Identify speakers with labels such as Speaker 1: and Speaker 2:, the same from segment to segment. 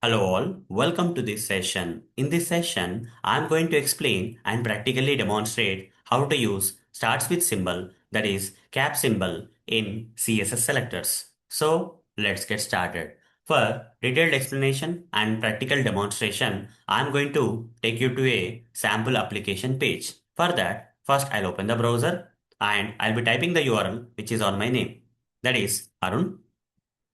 Speaker 1: Hello all, welcome to this session. In this session, I'm going to explain and practically demonstrate how to use starts with symbol, that is cap symbol, in CSS selectors. So let's get started. For detailed explanation and practical demonstration, I'm going to take you to a sample application page. For that, first I'll open the browser and I'll be typing the URL which is on my name. That is Arun,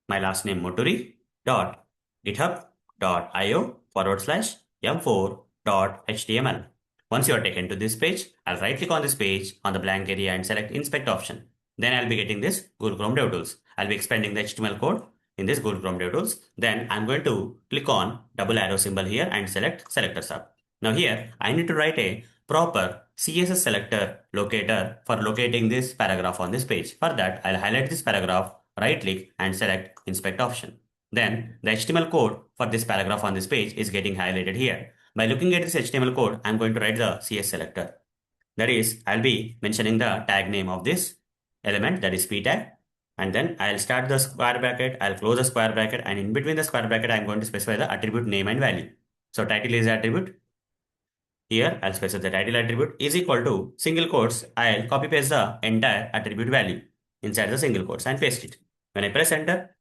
Speaker 1: my last name Moturi, dot github.io/m4.html. Once you are taken to this page, I'll right click on this page on the blank area and select inspect option. Then I'll be getting this Google Chrome DevTools. I'll be expanding the HTML code in this Google Chrome DevTools. Then I'm going to click on double arrow symbol here and select selector sub. Now here I need to write a proper CSS selector locator for locating this paragraph on this page. For that, I'll highlight this paragraph, right click and select inspect option. Then the HTML code for this paragraph on this page is getting highlighted here. By looking at this HTML code, I'm going to write the CS selector. That is, I'll be mentioning the tag name of this element, that is p tag. And then I'll start the square bracket, I'll close the square bracket, and in between the square bracket, I'm going to specify the attribute name and value. So title is the attribute. Here, I'll specify the title attribute is equal to single quotes. I'll copy paste the entire attribute value inside the single quotes and paste it. When I press enter,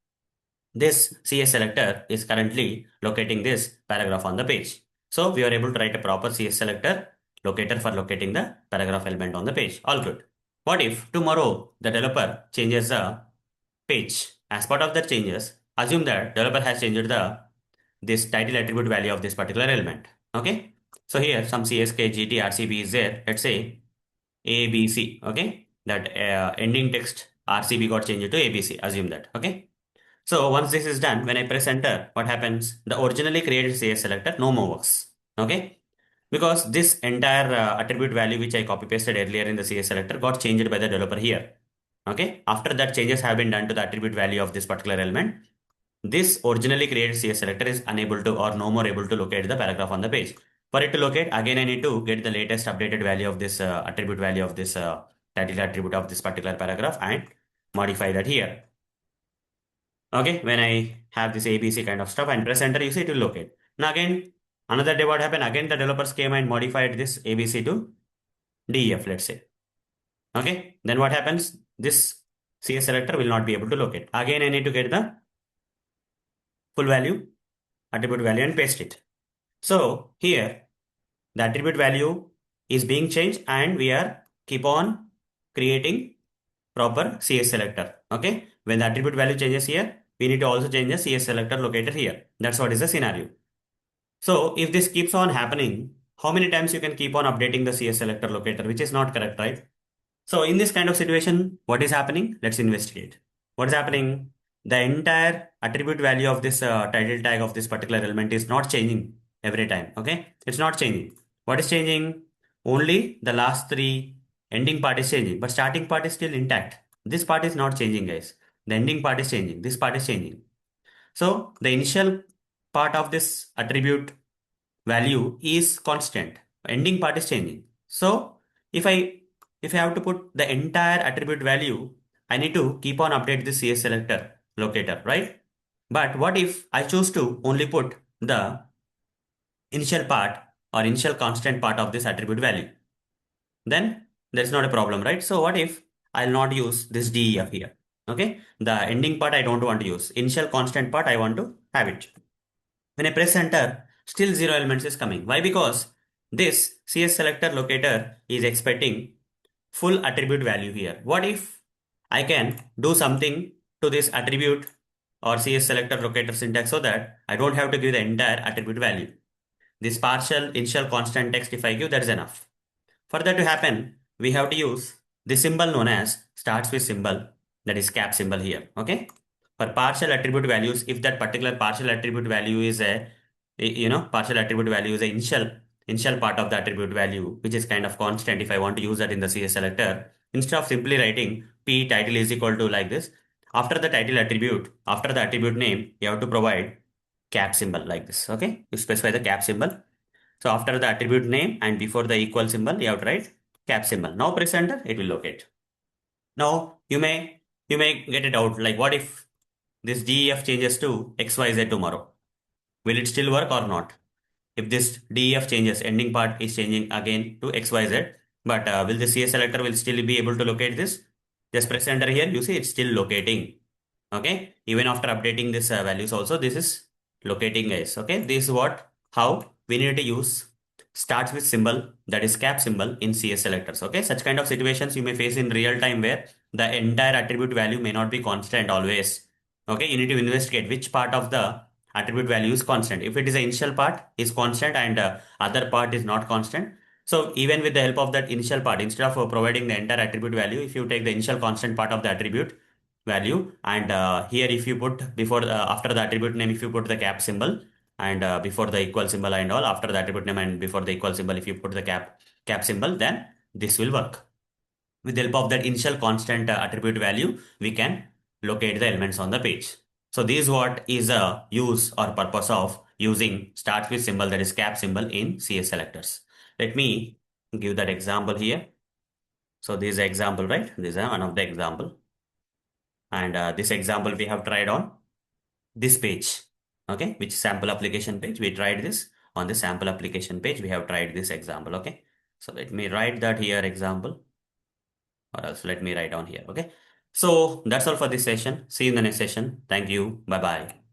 Speaker 1: this CS selector is currently locating this paragraph on the page. So we are able to write a proper CS selector locator for locating the paragraph element on the page. All good. What if tomorrow the developer changes the page? As part of the changes, assume that developer has changed this title attribute value of this particular element. Okay. So here some cskgt RCB is there. Let's say ABC. Okay. That ending text RCB got changed to ABC. Assume that. Okay. So once this is done, when I press enter, what happens? The originally created CS selector no more works. Okay. Because this entire attribute value which I copy pasted earlier in the CS selector got changed by the developer here. Okay. After that, changes have been done to the attribute value of this particular element. This originally created CS selector is unable to or no more able to locate the paragraph on the page. For it to locate, again I need to get the latest updated value of this attribute value of this title attribute of this particular paragraph and modify that here. Okay, when I have this ABC kind of stuff and press enter, you see it will locate. Now again, another day what happened? Again, the developers came and modified this ABC to DEF, let's say. Okay, then what happens? This CS selector will not be able to locate. Again, I need to get the full value, attribute value and paste it. So here, the attribute value is being changed and we are keep on creating proper CS selector. Okay, when the attribute value changes here, we need to also change the CS selector locator here. That's what is the scenario. So if this keeps on happening, how many times you can keep on updating the CS selector locator, which is not correct, right? So in this kind of situation, what is happening? Let's investigate. What is happening? The entire attribute value of this title tag of this particular element is not changing every time. Okay, it's not changing. What is changing? Only the last three ending part is changing, but starting part is still intact. This part is not changing, guys. The ending part is changing. This part is changing. So the initial part of this attribute value is constant. Ending part is changing. So if I have to put the entire attribute value, I need to keep on update this CS selector locator, right? But what if I choose to only put the initial part or initial constant part of this attribute value? Then there's not a problem, right? So what if I'll not use this DEF here? Okay, the ending part I don't want to use. Initial constant part I want to have it. When I press enter, still zero elements is coming. Why? Because this CS selector locator is expecting full attribute value here. What if I can do something to this attribute or CS selector locator syntax so that I don't have to give the entire attribute value? This partial initial constant text, if I give, that is enough. For that to happen, we have to use the symbol known as starts with symbol, that is cap symbol here. Okay. For partial attribute values, if that particular partial attribute value is a, partial attribute value is a initial part of the attribute value, which is kind of constant. If I want to use that in the CS selector, instead of simply writing p title is equal to like this, after the title attribute, after the attribute name, you have to provide cap symbol like this. Okay. You specify the cap symbol. So after the attribute name and before the equal symbol, you have to write cap symbol. Now press enter, it will locate. Now you may get it out like what if this DEF changes to XYZ tomorrow? Will it still work or not? If this def changes, ending part is changing again to xyz, but will the CS selector will still be able to locate this? Just press enter here. You see it's still locating. Okay, even after updating this values also, this is locating, guys. Okay, this is what how we need to use starts with symbol, that is cap symbol, in CS selectors. Okay, such kind of situations you may face in real time where the entire attribute value may not be constant always. Okay, you need to investigate which part of the attribute value is constant. If it is the initial part is constant and other part is not constant, so even with the help of that initial part, instead of providing the entire attribute value, if you take the initial constant part of the attribute value, and here if you put before after the attribute name, if you put the cap symbol, and before the equal symbol and all, after the attribute name and before the equal symbol, if you put the cap symbol, then this will work. With the help of that initial constant attribute value, we can locate the elements on the page. So this is what is a use or purpose of using start with symbol, that is cap symbol, in CS selectors. Let me give that example here. So this is example, right? This is one of the example. And this example we have tried on this page. Okay, which sample application page? We tried this on the sample application page. We have tried this example. Okay, so let me write that here example, or else let me write on here. Okay, so that's all for this session. See you in the next session. Thank you. Bye bye.